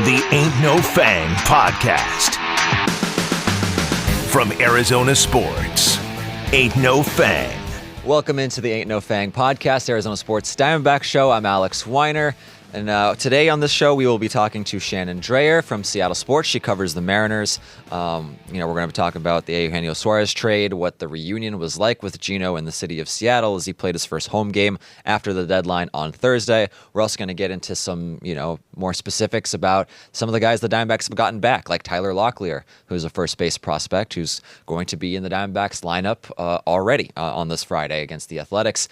The Ain't No Fang Podcast. From Arizona Sports, Ain't No Fang. Welcome into the Ain't No Fang Podcast, Arizona Sports Diamondbacks show. I'm Alex Weiner. And today on this show, we will be talking to Shannon Drayer from Seattle Sports. She covers the Mariners. We're going to be talking about the Eugenio Suarez trade, what the reunion was like with Gino in the city of Seattle as he played his first home game after the deadline on Thursday. We're also going to get into some, more specifics about some of the guys the Diamondbacks have gotten back, like Tyler Locklear, who's a first base prospect who's going to be in the Diamondbacks lineup already on this Friday against the Athletics.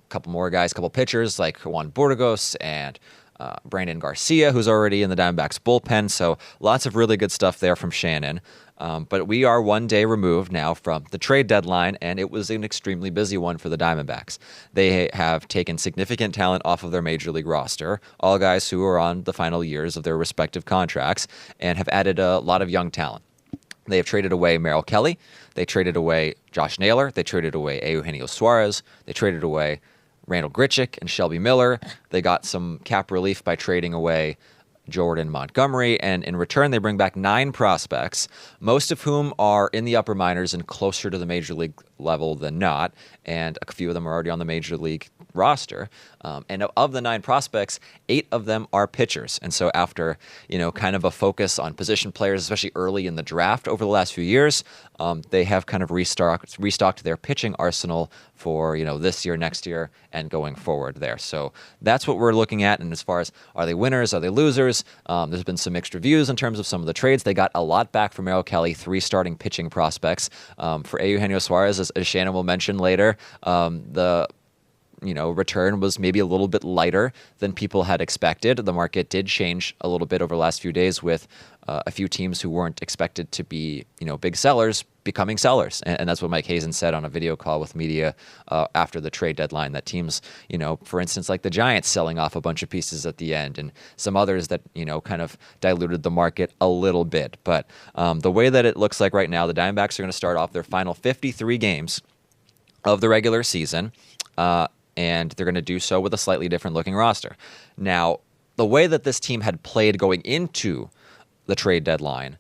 Couple more guys, couple pitchers like Juan Burgos and Brandon Garcia, who's already in the Diamondbacks bullpen. So lots of really good stuff there from Shannon. But we are one day removed now from the trade deadline, and it was an extremely busy one for the Diamondbacks. They have taken significant talent off of their major league roster, all guys who are on the final years of their respective contracts, and have added a lot of young talent. They have traded away Merrill Kelly. They traded away Josh Naylor. They traded away Eugenio Suarez. They traded away Randall Grichuk and Shelby Miller. They got some cap relief by trading away Jordan Montgomery, and in return, they bring back 9 prospects, most of whom are in the upper minors and closer to the major league level than not, and a few of them are already on the major league roster. And of the 9 prospects, 8 of them are pitchers. And so after, kind of a focus on position players, especially early in the draft over the last few years, they have kind of restocked their pitching arsenal for, this year, next year, and going forward there. So that's what we're looking at. And as far as are they winners, are they losers? There's been some mixed reviews in terms of some of the trades. They got a lot back from Merrill Kelly, 3 starting pitching prospects. For Eugenio Suarez, as Shannon will mention later, the return was maybe a little bit lighter than people had expected. The market did change a little bit over the last few days with a few teams who weren't expected to be, big sellers becoming sellers. And that's what Mike Hazen said on a video call with media after the trade deadline, that teams, for instance, like the Giants selling off a bunch of pieces at the end and some others that, kind of diluted the market a little bit. But the way that it looks like right now, the Diamondbacks are going to start off their final 53 games of the regular season, and they're going to do so with a slightly different looking roster. Now, the way that this team had played going into the trade deadline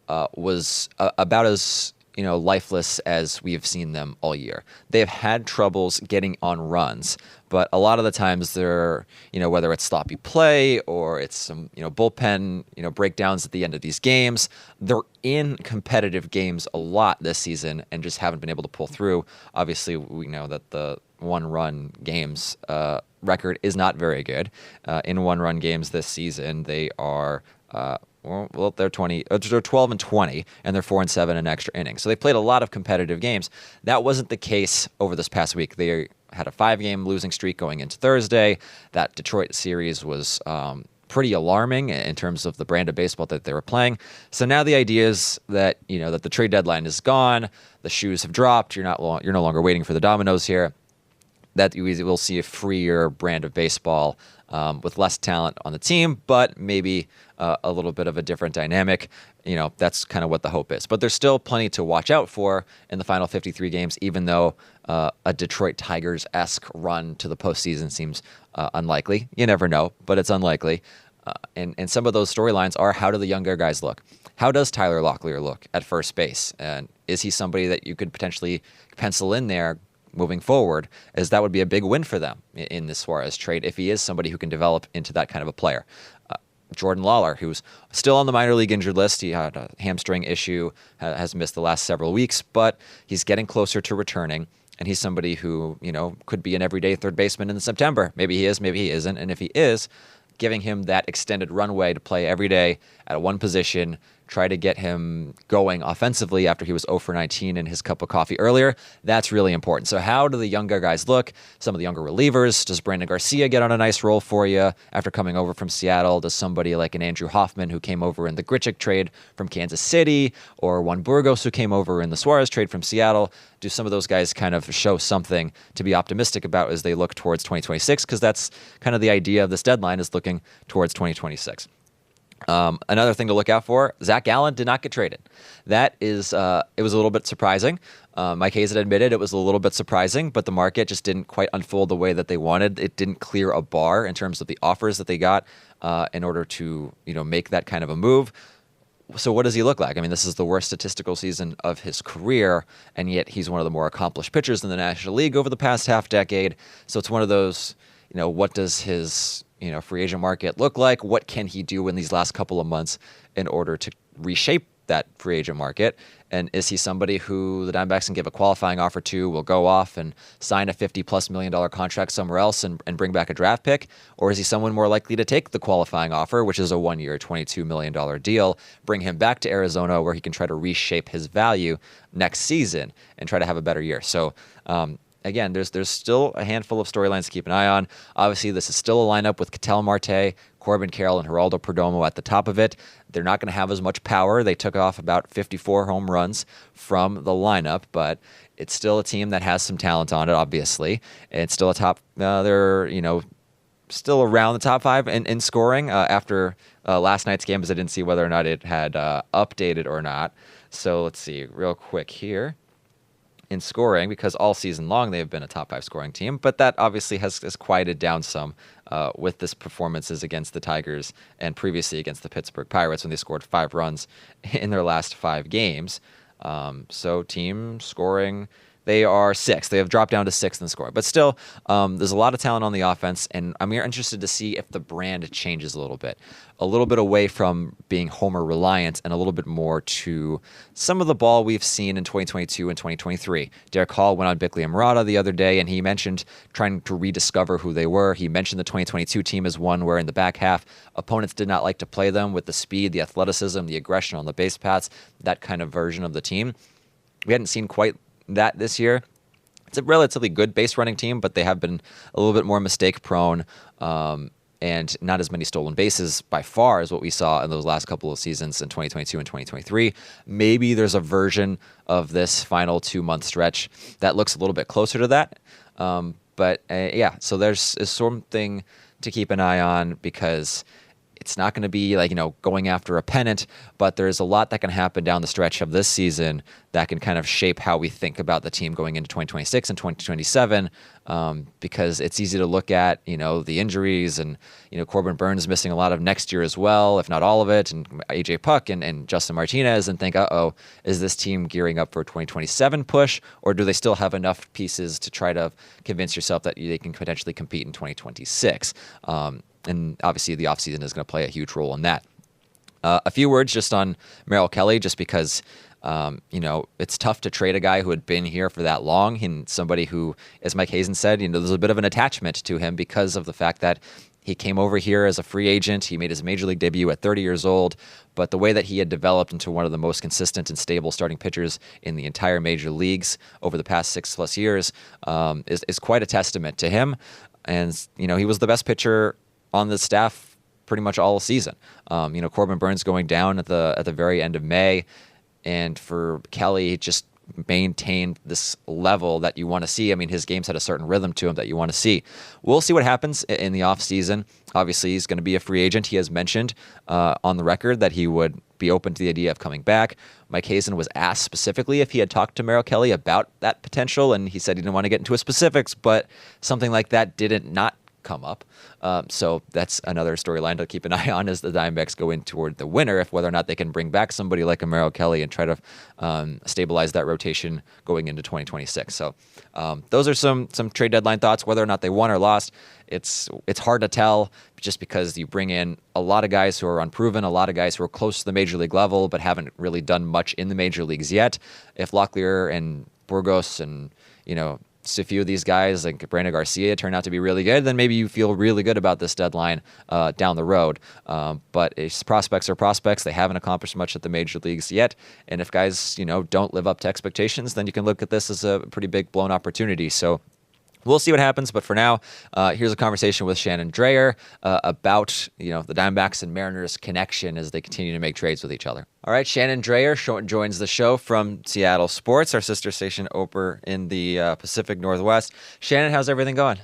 was about as lifeless as we have seen them all year. They've had troubles getting on runs, but a lot of the times they're, whether it's sloppy play or it's some, bullpen, breakdowns at the end of these games, they're in competitive games a lot this season and just haven't been able to pull through. Obviously, we know that the one-run games record is not very good. In one-run games this season, they are they're 12-20, and they're 4-7 in extra innings. So they played a lot of competitive games. That wasn't the case over this past week. They had a 5-game losing streak going into Thursday. That Detroit series was pretty alarming in terms of the brand of baseball that they were playing. So now the idea is that that the trade deadline is gone. The shoes have dropped. You're no longer waiting for the dominoes here. That we will see a freer brand of baseball with less talent on the team, but maybe a little bit of a different dynamic. That's kind of what the hope is. But there's still plenty to watch out for in the final 53 games, even though a Detroit Tigers-esque run to the postseason seems unlikely. You never know, but it's unlikely. And some of those storylines are, how do the younger guys look? How does Tyler Locklear look at first base? And is he somebody that you could potentially pencil in there moving forward, as that would be a big win for them in this Suarez trade if he is somebody who can develop into that kind of a player. Jordan Lawlar, who's still on the minor league injured list. He had a hamstring issue, has missed the last several weeks, but he's getting closer to returning, and he's somebody who, could be an everyday third baseman in September. Maybe he is, maybe he isn't, and if he is, giving him that extended runway to play every day at one position, try to get him going offensively after he was 0 for 19 in his cup of coffee earlier. That's really important. So how do the younger guys look? Some of the younger relievers. Does Brandon Garcia get on a nice roll for you after coming over from Seattle? Does somebody like an Andrew Hoffman, who came over in the Grichuk trade from Kansas City, or Juan Burgos, who came over in the Suarez trade from Seattle, do some of those guys kind of show something to be optimistic about as they look towards 2026? Because that's kind of the idea of this deadline, is looking towards 2026. Another thing to look out for, Zach Gallen did not get traded. That is, it was a little bit surprising. Mike Hazen admitted it was a little bit surprising, but the market just didn't quite unfold the way that they wanted. It didn't clear a bar in terms of the offers that they got in order to, make that kind of a move. So what does he look like? I mean, this is the worst statistical season of his career, and yet he's one of the more accomplished pitchers in the National League over the past half decade. So it's one of those, what does his free agent market look like? What can he do in these last couple of months in order to reshape that free agent market? And is he somebody who the Diamondbacks can give a qualifying offer to, will go off and sign a $50+ million contract somewhere else and bring back a draft pick? Or is he someone more likely to take the qualifying offer, which is a 1-year, $22 million deal, bring him back to Arizona where he can try to reshape his value next season and try to have a better year? So, again, there's still a handful of storylines to keep an eye on. Obviously, this is still a lineup with Ketel Marte, Corbin Carroll, and Geraldo Perdomo at the top of it. They're not going to have as much power. They took off about 54 home runs from the lineup, but it's still a team that has some talent on it, obviously. It's still a top, they're, still around the top 5 in scoring after last night's game, because I didn't see whether or not it had updated or not. So let's see real quick here. In scoring, because all season long they have been a top 5 scoring team, but that obviously has quieted down some with this performances against the Tigers and previously against the Pittsburgh Pirates when they scored 5 runs in their last 5 games. So team scoring, they are 6th. They have dropped down to 6th in scoring, but still, there's a lot of talent on the offense, and I'm interested to see if the brand changes a little bit away from being homer reliant and a little bit more to some of the ball we've seen in 2022 and 2023. Derek Hall went on Bickley and Murata the other day, and he mentioned trying to rediscover who they were. He mentioned the 2022 team as one where in the back half, opponents did not like to play them with the speed, the athleticism, the aggression on the base paths, that kind of version of the team. We hadn't seen quite that this year. It's a relatively good base running team, but they have been a little bit more mistake prone and not as many stolen bases by far as what we saw in those last couple of seasons in 2022 and 2023. Maybe there's a version of this final 2-month stretch that looks a little bit closer to that. So there's something to keep an eye on, because it's not going to be like, going after a pennant, but there's a lot that can happen down the stretch of this season that can kind of shape how we think about the team going into 2026 and 2027, because it's easy to look at, the injuries and, Corbin Burns missing a lot of next year as well, if not all of it, and AJ Puck and Justin Martinez, and think, is this team gearing up for a 2027 push, or do they still have enough pieces to try to convince yourself that they can potentially compete in 2026? And obviously the offseason is going to play a huge role in that. A few words just on Merrill Kelly, just because, it's tough to trade a guy who had been here for that long, and somebody who, as Mike Hazen said, there's a bit of an attachment to him because of the fact that he came over here as a free agent. He made his major league debut at 30 years old, but the way that he had developed into one of the most consistent and stable starting pitchers in the entire major leagues over the past 6+ years is quite a testament to him. And, he was the best pitcher on the staff pretty much all season. Corbin Burns going down at the very end of May, and for Kelly, just maintained this level that you want to see. I mean, his games had a certain rhythm to him that you want to see. We'll see what happens in the offseason. Obviously, he's going to be a free agent. He has mentioned on the record that he would be open to the idea of coming back. Mike Hazen was asked specifically if he had talked to Merrill Kelly about that potential, and he said he didn't want to get into his specifics, but something like that didn't not come up. So that's another storyline to keep an eye on as the Diamondbacks go in toward the winter, if whether or not they can bring back somebody like a Merrill Kelly and try to stabilize that rotation going into 2026. So those are some trade deadline thoughts. Whether or not they won or lost, it's hard to tell, just because you bring in a lot of guys who are unproven, a lot of guys who are close to the major league level but haven't really done much in the major leagues yet. If Locklear and Burgos and a few of these guys like Brandon Garcia turn out to be really good, then maybe you feel really good about this deadline down the road. But prospects are prospects. They haven't accomplished much at the major leagues yet. And if guys, don't live up to expectations, then you can look at this as a pretty big blown opportunity. So we'll see what happens, but for now, here's a conversation with Shannon Drayer about the Diamondbacks and Mariners connection as they continue to make trades with each other. All right, Shannon Drayer joins the show from Seattle Sports, our sister station over in the Pacific Northwest. Shannon, how's everything going?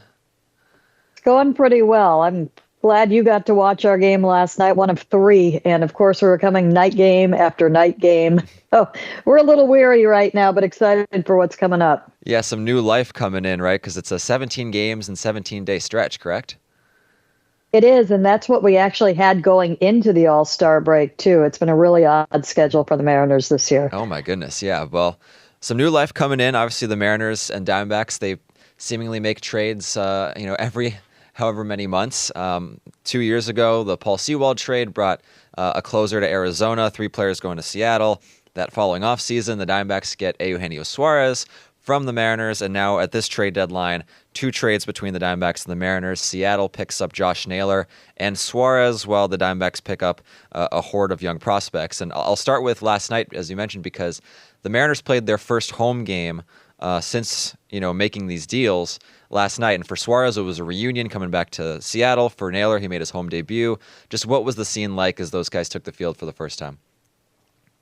It's going pretty well. I'm Glad you got to watch our game last night, one of three. And of course, we were coming night game after night game. Oh, we're a little weary right now, but excited for what's coming up. Yeah, some new life coming in, right? Because it's a 17 games and 17-day stretch, correct? It is, and that's what we actually had going into the All-Star break, too. It's been a really odd schedule for the Mariners this year. Oh, my goodness, yeah. Well, some new life coming in. Obviously, the Mariners and Diamondbacks, they seemingly make trades, every however many months. 2 years ago, the Paul Sewald trade brought a closer to Arizona, 3 players going to Seattle. That following offseason, the Diamondbacks get Eugenio Suarez from the Mariners, and now at this trade deadline, 2 trades between the Diamondbacks and the Mariners. Seattle picks up Josh Naylor and Suarez, while the Diamondbacks pick up a horde of young prospects. And I'll start with last night, as you mentioned, because the Mariners played their first home game since making these deals last night. And for Suarez, it was a reunion coming back to Seattle. For Naylor, he made his home debut. Just what was the scene like as those guys took the field for the first time?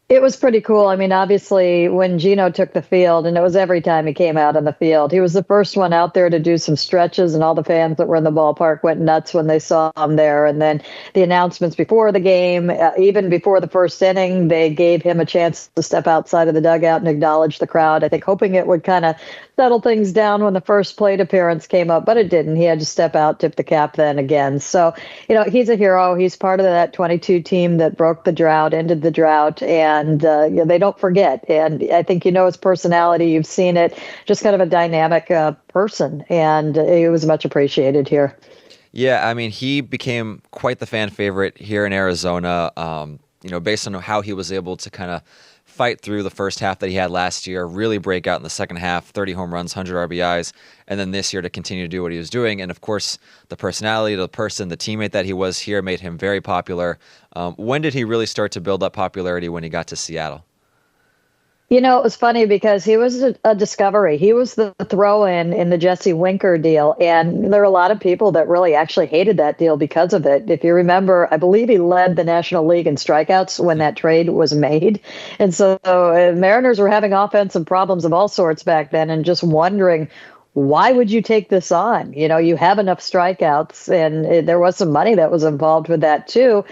It was pretty cool. I mean, obviously, when Gino took the field, and it was every time he came out on the field, he was the first one out there to do some stretches, and all the fans that were in the ballpark went nuts when they saw him there. And then the announcements before the game, even before the first inning, they gave him a chance to step outside of the dugout and acknowledge the crowd, I think hoping it would kind of settle things down when the first plate appearance came up, but it didn't. He had to step out, tip the cap then again. So, he's a hero. He's part of that 22 team that broke the drought, ended the drought, and they don't forget. And I think his personality. You've seen it. Just kind of a dynamic person, and it was much appreciated here. Yeah, I mean, he became quite the fan favorite here in Arizona. Based on how he was able to kind of fight through the first half that he had last year, really break out in the second half, 30 home runs, 100 RBIs, and then this year to continue to do what he was doing. And of course, the personality, the person, the teammate that he was here made him very popular. When did he really start to build up popularity when he got to Seattle? It was funny because he was a discovery. He was the throw-in in the Jesse Winker deal, and there were a lot of people that really actually hated that deal because of it. If you remember, I believe he led the National League in strikeouts when that trade was made. And so Mariners were having offensive problems of all sorts back then and just wondering, why would you take this on? You have enough strikeouts, and there was some money that was involved with that too.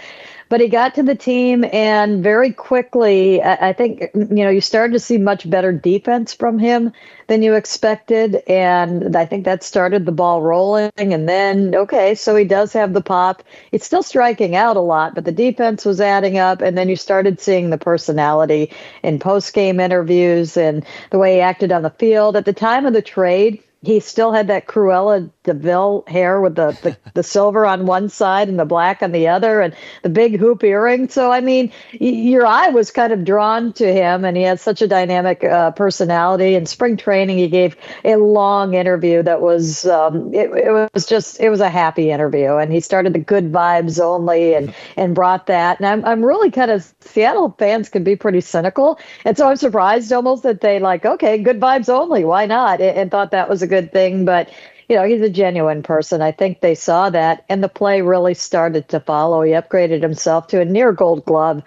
But he got to the team, and very quickly, I think, you started to see much better defense from him than you expected. And I think that started the ball rolling. And then, okay, so he does have the pop. It's still striking out a lot, but the defense was adding up. And then you started seeing the personality in post-game interviews and the way he acted on the field. At the time of the trade, he still had that Cruella de Vil hair with the silver on one side and the black on the other, and the big hoop earring. So, I mean, your eye was kind of drawn to him, and he had such a dynamic personality. In spring training, he gave a long interview that was, it was a happy interview, and he started the good vibes only and brought that. And I'm really kind of, Seattle fans can be pretty cynical. And so I'm surprised almost that they okay, good vibes only. Why not? And thought that was a good thing. But he's a genuine person. I think they saw that, and the play really started to follow. He upgraded himself to a near Gold Glove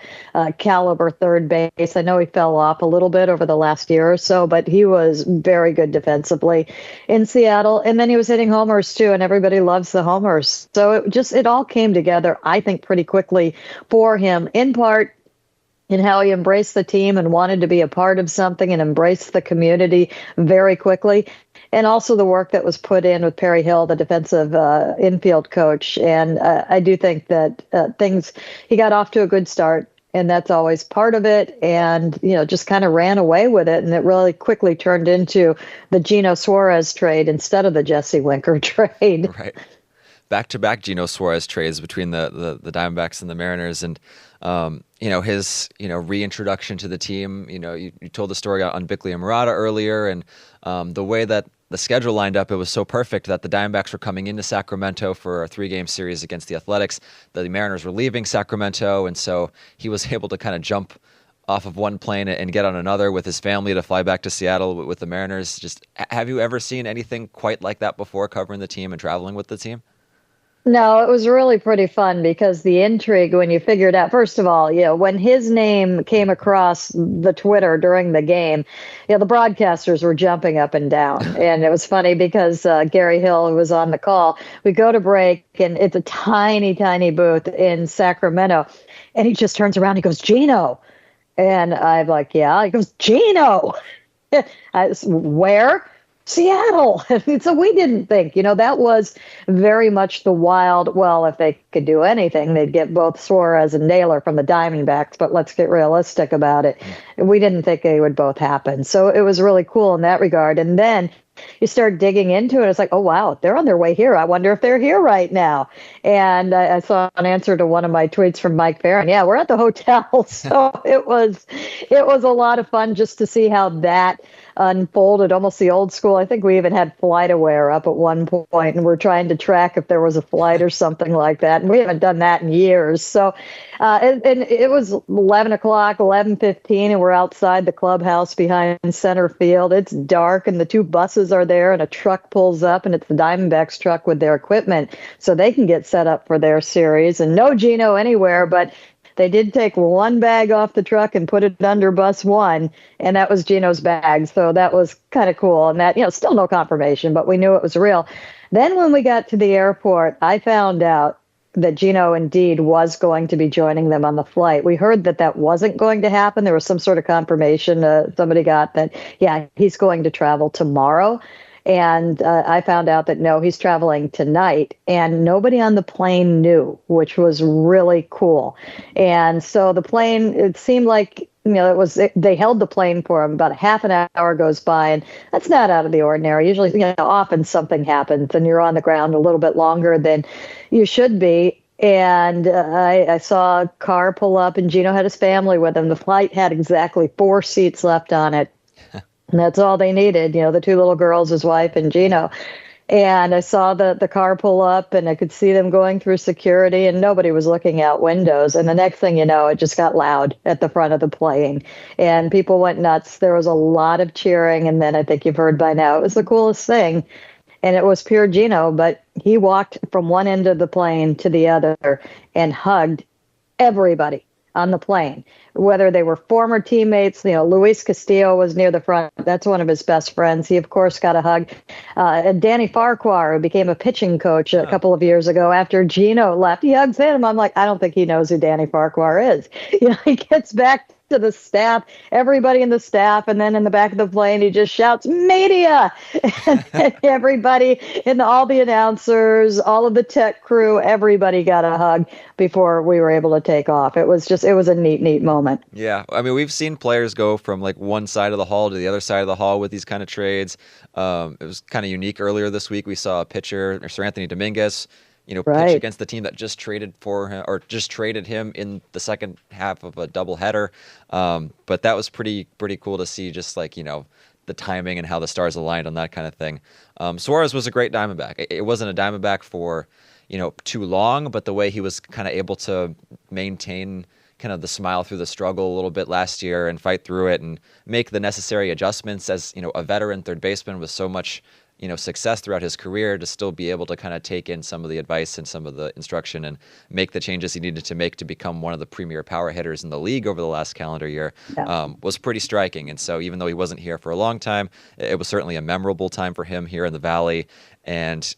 caliber third base. I know he fell off a little bit over the last year or so, but he was very good defensively in Seattle. And then he was hitting homers too, and everybody loves the homers. So it all came together, I think, pretty quickly for him, in part in how he embraced the team and wanted to be a part of something and embraced the community very quickly. And also the work that was put in with Perry Hill, the defensive infield coach. And I do think that he got off to a good start, and that's always part of it. And, just kind of ran away with it. And it really quickly turned into the Gino Suarez trade instead of the Jesse Winker trade. Right. Back-to-back Gino Suarez trades between the Diamondbacks and the Mariners. And, his, reintroduction to the team. You told the story on Bickley and Murata earlier, and the way that the schedule lined up, it was so perfect that the Diamondbacks were coming into Sacramento for a 3-game series against the Athletics. The Mariners were leaving Sacramento, and so he was able to kind of jump off of one plane and get on another with his family to fly back to Seattle with the Mariners. Just, have you ever seen anything quite like that before, covering the team and traveling with the team? No, it was really pretty fun because the intrigue when you figured out, first of all, when his name came across the Twitter during the game, the broadcasters were jumping up and down. And it was funny because Gary Hill, who was on the call, we go to break and it's a tiny, tiny booth in Sacramento. And he just turns around and he goes, Gino. And I'm like, yeah. He goes, Gino. Where? Seattle. So we didn't think, that was very much the Wild. Well, if they could do anything, they'd get both Suarez and Naylor from the Diamondbacks. But let's get realistic about it. We didn't think they would both happen. So it was really cool in that regard. And then you start digging into it. It's like, oh, wow, they're on their way here. I wonder if they're here right now. And I saw an answer to one of my tweets from Mike Farron. Yeah, we're at the hotel. So it was a lot of fun just to see how that unfolded, almost the old school. I think we even had FlightAware up at one point, and we're trying to track if there was a flight or something like that. And we haven't done that in years. So, and it was 11 o'clock, 11:15, and we're outside the clubhouse behind center field. It's dark, and the two buses are there, and a truck pulls up, and it's the Diamondbacks truck with their equipment, so they can get set up for their series. And no Gino anywhere, but they did take one bag off the truck and put it under bus one, and that was Gino's bag. So that was kind of cool. And that, still no confirmation, but we knew it was real. Then when we got to the airport, I found out that Gino indeed was going to be joining them on the flight. We heard that wasn't going to happen. There was some sort of confirmation somebody got that, yeah, he's going to travel tomorrow. And I found out that, no, he's traveling tonight, and nobody on the plane knew, which was really cool. And so the plane, it seemed like, they held the plane for him. About a half an hour goes by, and that's not out of the ordinary. Usually, often something happens and you're on the ground a little bit longer than you should be. And I saw a car pull up, and Gino had his family with him. The flight had exactly 4 seats left on it. And that's all they needed, the 2 little girls, his wife and Gino. And I saw the car pull up, and I could see them going through security, and nobody was looking out windows. And the next thing you know, it just got loud at the front of the plane, and people went nuts. There was a lot of cheering. And then I think you've heard by now, it was the coolest thing. And it was pure Gino, but he walked from one end of the plane to the other and hugged everybody on the plane, whether they were former teammates. Luis Castillo was near the front. That's one of his best friends. He, of course, got a hug. And Danny Farquhar, who became a pitching coach a couple of years ago after Gino left, he hugs him. I'm like, I don't think he knows who Danny Farquhar is. He gets back to the staff, everybody in the staff, and then in the back of the plane, he just shouts, media! And everybody, and all the announcers, all of the tech crew, everybody got a hug before we were able to take off. It was a neat moment. Yeah, I mean, we've seen players go from like one side of the hall to the other side of the hall with these kind of trades. It was kind of unique earlier this week. We saw a pitcher, Sir Anthony Dominguez, pitch against the team that just traded for him, or just traded him in the second half of a doubleheader. But that was pretty cool to see, just like, the timing and how the stars aligned on that kind of thing. Suarez was a great Diamondback. It wasn't a Diamondback for, too long, but the way he was kind of able to maintain kind of the smile through the struggle a little bit last year and fight through it and make the necessary adjustments as, a veteran third baseman with so much success throughout his career, to still be able to kind of take in some of the advice and some of the instruction and make the changes he needed to make to become one of the premier power hitters in the league over the last calendar year, was pretty striking. And so even though he wasn't here for a long time, it was certainly a memorable time for him here in the Valley. And,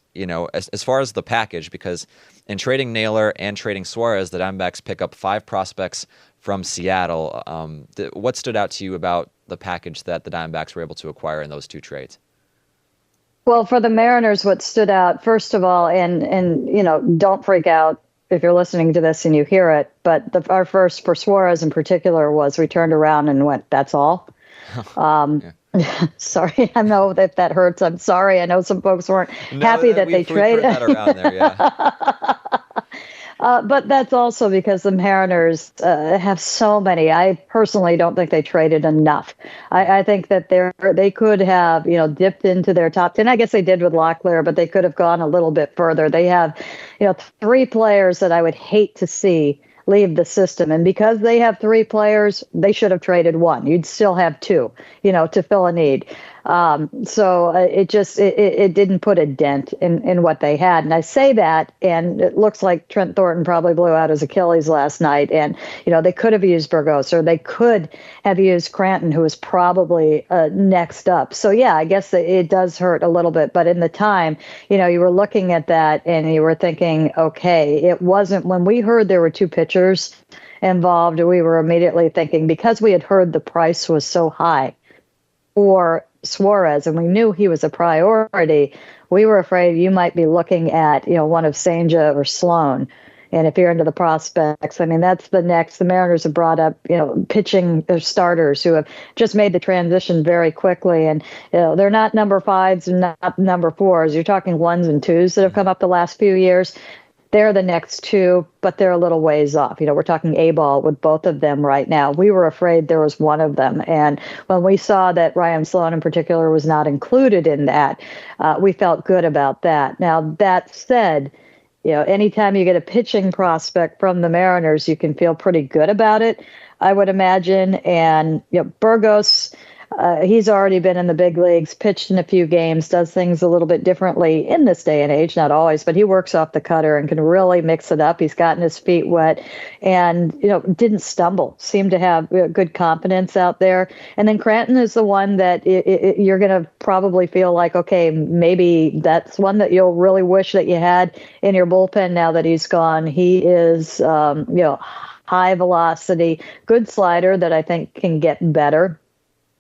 as far as the package, because in trading Naylor and trading Suarez, the Diamondbacks pick up 5 prospects from Seattle. What stood out to you about the package that the Diamondbacks were able to acquire in those 2 trades? Well, for the Mariners, what stood out, first of all, and don't freak out if you're listening to this and you hear it, but our first, for Suarez in particular, was we turned around and went, that's all. Sorry, I know if that hurts. I'm sorry. I know some folks weren't happy that they traded. That around there, yeah. But that's also because the Mariners have so many. I personally don't think they traded enough. I think that they could have, dipped into their top 10. I guess they did with Locklear, but they could have gone a little bit further. They have, 3 players that I would hate to see leave the system. And because they have 3 players, they should have traded 1. You'd still have 2, to fill a need. So it didn't put a dent in what they had. And I say that, and it looks like Trent Thornton probably blew out his Achilles last night. And, they could have used Burgos, or they could have used Cranton, who was probably next up. So, yeah, I guess it does hurt a little bit. But in the time, you were looking at that and you were thinking, okay, it wasn't when we heard there were two pitchers involved, we were immediately thinking, because we had heard the price was so high for Suarez and we knew he was a priority, we were afraid you might be looking at, one of Senja or Sloan. And if you're into the prospects, I mean, that's the next. The Mariners have brought up, pitching their starters who have just made the transition very quickly. And, they're not number fives and not number fours. You're talking ones and twos that have come up the last few years. They're the next two, but they're a little ways off. We're talking A-ball with both of them right now. We were afraid there was one of them. And when we saw that Ryan Sloan in particular was not included in that, we felt good about that. Now, that said, anytime you get a pitching prospect from the Mariners, you can feel pretty good about it, I would imagine. And, Burgos, he's already been in the big leagues, pitched in a few games, does things a little bit differently in this day and age, not always, but he works off the cutter and can really mix it up. He's gotten his feet wet and, didn't stumble, seemed to have good confidence out there. And then Cranton is the one that you're going to probably feel like, okay, maybe that's one that you'll really wish that you had in your bullpen now that he's gone. He is, high velocity, good slider that I think can get better.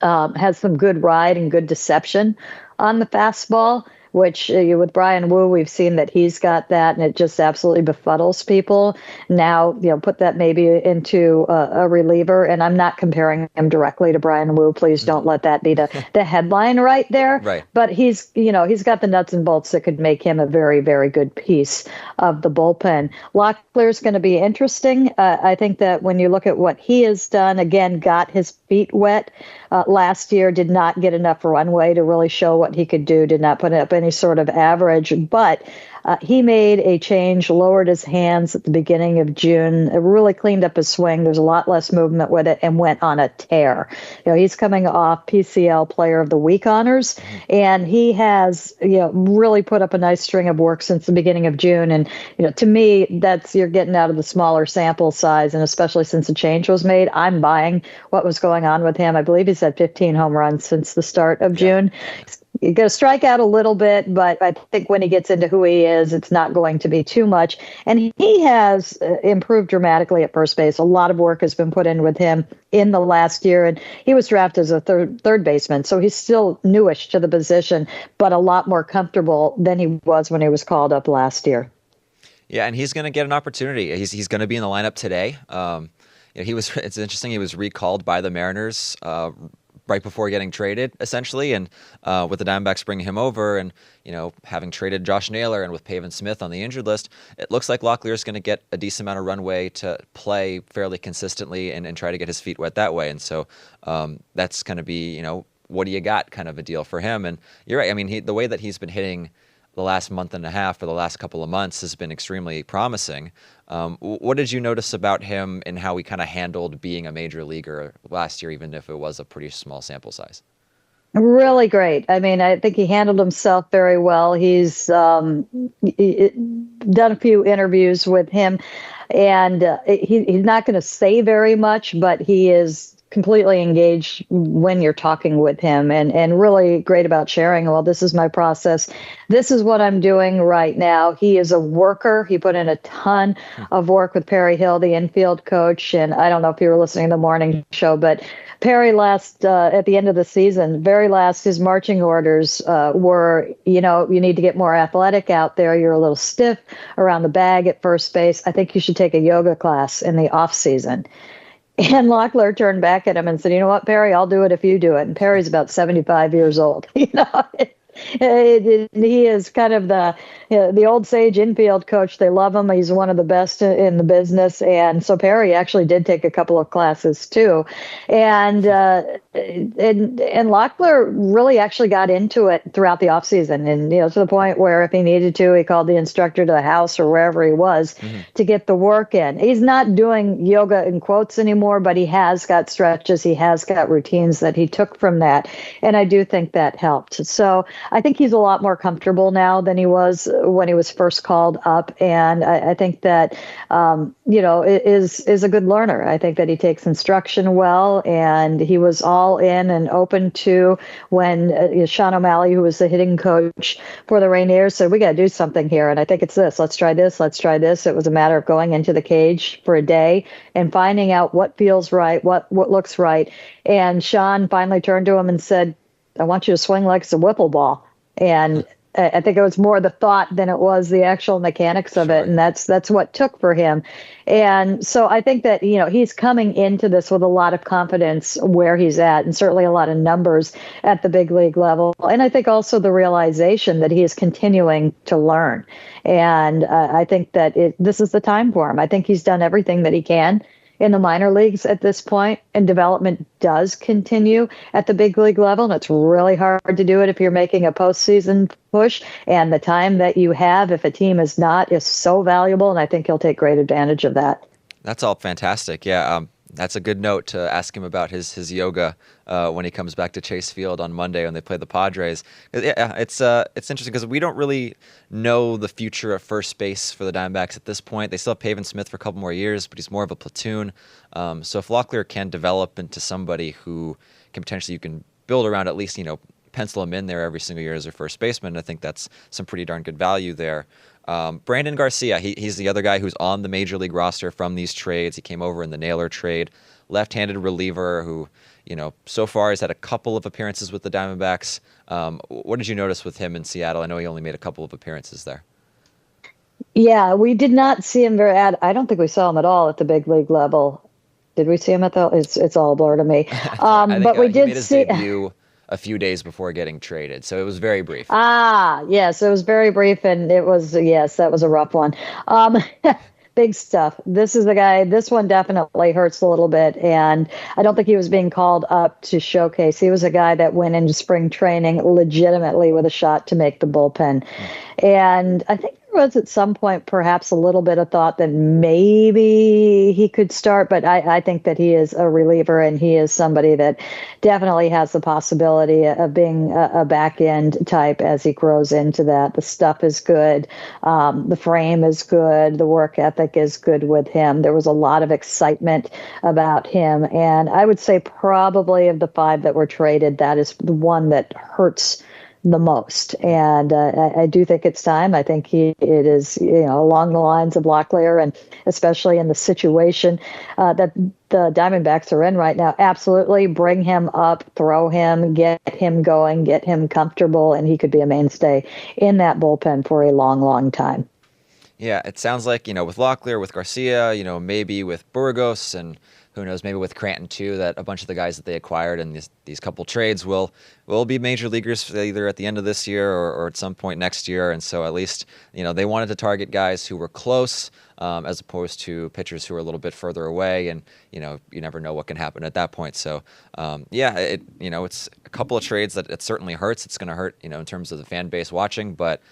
Has some good ride and good deception on the fastball, which with Brian Wu, we've seen that he's got that, and it just absolutely befuddles people. Now, put that maybe into a reliever, and I'm not comparing him directly to Brian Wu. Please don't let that be the headline right there. Right. But he's got the nuts and bolts that could make him a very, very good piece of the bullpen. Locklear's going to be interesting. I think that when you look at what he has done, again, got his feet wet last year, did not get enough runway to really show what he could do, did not put up any sort of average, but he made a change, lowered his hands at the beginning of June, really cleaned up his swing. There's a lot less movement with it and went on a tear. He's coming off PCL Player of the Week honors, and he has, really put up a nice string of work since the beginning of June. And, to me, you're getting out of the smaller sample size, and especially since the change was made, I'm buying what was going on with him. I believe he's had 15 home runs since the start of June. He's going to strike out a little bit, but I think when he gets into who he is, it's not going to be too much. And he has improved dramatically at first base. A lot of work has been put in with him in the last year, and he was drafted as a third baseman, so he's still newish to the position, but a lot more comfortable than he was when he was called up last year. Yeah, and he's going to get an opportunity. He's going to be in the lineup today. It's interesting. He was recalled by the Mariners right before getting traded, essentially, and with the Diamondbacks bringing him over and, having traded Josh Naylor and with Pavin Smith on the injured list, it looks like Locklear is going to get a decent amount of runway to play fairly consistently and try to get his feet wet that way. And so that's going to be, what do you got kind of a deal for him. And you're right. I mean, the way that he's been hitting the last month and a half or the last couple of months has been extremely promising. What did you notice about him and how he kind of handled being a major leaguer last year, even if it was a pretty small sample size? Really great. I mean, I think he handled himself very well. He's done a few interviews with him, and he's not going to say very much, but he is completely engaged when you're talking with him, and really great about sharing, well, this is my process. This is what I'm doing right now. He is a worker. He put in a ton of work with Perry Hill, the infield coach. And I don't know if you were listening to the morning show, but Perry at the end of the season, his marching orders were, you need to get more athletic out there. You're a little stiff around the bag at first base. I think you should take a yoga class in the off season. And Locklear turned back at him and said, you know what, Perry, I'll do it if you do it. And Perry's about 75 years old. He is kind of the old sage infield coach. They love him. He's one of the best in the business. And so Perry actually did take a couple of classes too. And Locklear really actually got into it throughout the offseason. And, to the point where if he needed to, he called the instructor to the house or wherever he was to get the work in. He's not doing yoga in quotes anymore, but he has got stretches. He has got routines that he took from that. And I do think that helped. So I think he's a lot more comfortable now than he was when he was first called up. And I think that, is a good learner. I think that he takes instruction well, and he was all in and open to when Sean O'Malley, who was the hitting coach for the Rainiers, said, we got to do something here. And I think it's this. Let's try this. Let's try this. It was a matter of going into the cage for a day and finding out what feels right, what looks right. And Sean finally turned to him and said, I want you to swing like it's a wiffle ball. And I think it was more the thought than it was the actual mechanics of it. And that's what took for him. And so I think that, he's coming into this with a lot of confidence where he's at, and certainly a lot of numbers at the big league level. And I think also the realization that he is continuing to learn. And I think that this is the time for him. I think he's done everything that he can in the minor leagues at this point, and development does continue at the big league level. And it's really hard to do it if you're making a postseason push. And the time that you have, if a team is not, is so valuable. And I think he'll take great advantage of that. That's all fantastic. Yeah. That's a good note to ask him about his yoga when he comes back to Chase Field on Monday when they play the Padres. Yeah, it's interesting because we don't really know the future of first base for the Diamondbacks at this point. They still have Pavin Smith for a couple more years, but he's more of a platoon. So if Locklear can develop into somebody who can potentially you can build around, at least pencil him in there every single year as a first baseman, I think that's some pretty darn good value there. Brandon Garcia, he's the other guy who's on the major league roster from these trades. He came over in the Naylor trade, left-handed reliever who, so far has had a couple of appearances with the Diamondbacks. What did you notice with him in Seattle? I know he only made a couple of appearances there. Yeah, we did not see him I don't think we saw him at all at the big league level. Did we see him at the? It's all a blur to me. But we did made his see debut a few days before getting traded, so it was very brief. Yes, it was very brief, and that was a rough one. Big stuff. This is the guy. This one definitely hurts a little bit, and I don't think he was being called up to showcase. He was a guy that went into spring training legitimately with a shot to make the bullpen, and I think was at some point perhaps a little bit of thought that maybe he could start, but I think that he is a reliever, and he is somebody that definitely has the possibility of being a back end type as he grows into that. The stuff is good. The frame is good. The work ethic is good with him. There was a lot of excitement about him. And I would say probably of the 5 that were traded, that is the one that hurts the most. And I do think it's time. I think it is, along the lines of Locklear, and especially in the situation that the Diamondbacks are in right now. Absolutely bring him up, throw him, get him going, get him comfortable, and he could be a mainstay in that bullpen for a long, long time. Yeah, it sounds like, with Locklear, with Garcia, maybe with Burgos, and who knows, maybe with Cranton too, that a bunch of the guys that they acquired in these couple trades will be major leaguers either at the end of this year or at some point next year. And so at least, they wanted to target guys who were close as opposed to pitchers who are a little bit further away. And, you never know what can happen at that point. So, it's a couple of trades that it certainly hurts. It's going to hurt, in terms of the fan base watching. But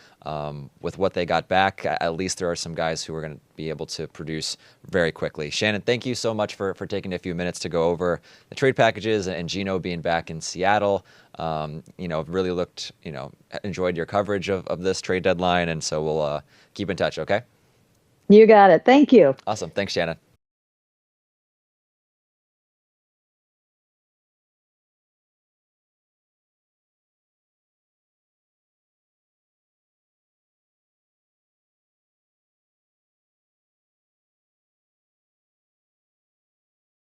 with what they got back, at least there are some guys who are going to be able to produce very quickly. Shannon, thank you so much for taking a few minutes to go over the trade packages and Gino being back in Seattle. Really enjoyed your coverage of this trade deadline. And so we'll keep in touch, okay? You got it. Thank you. Awesome. Thanks, Shannon.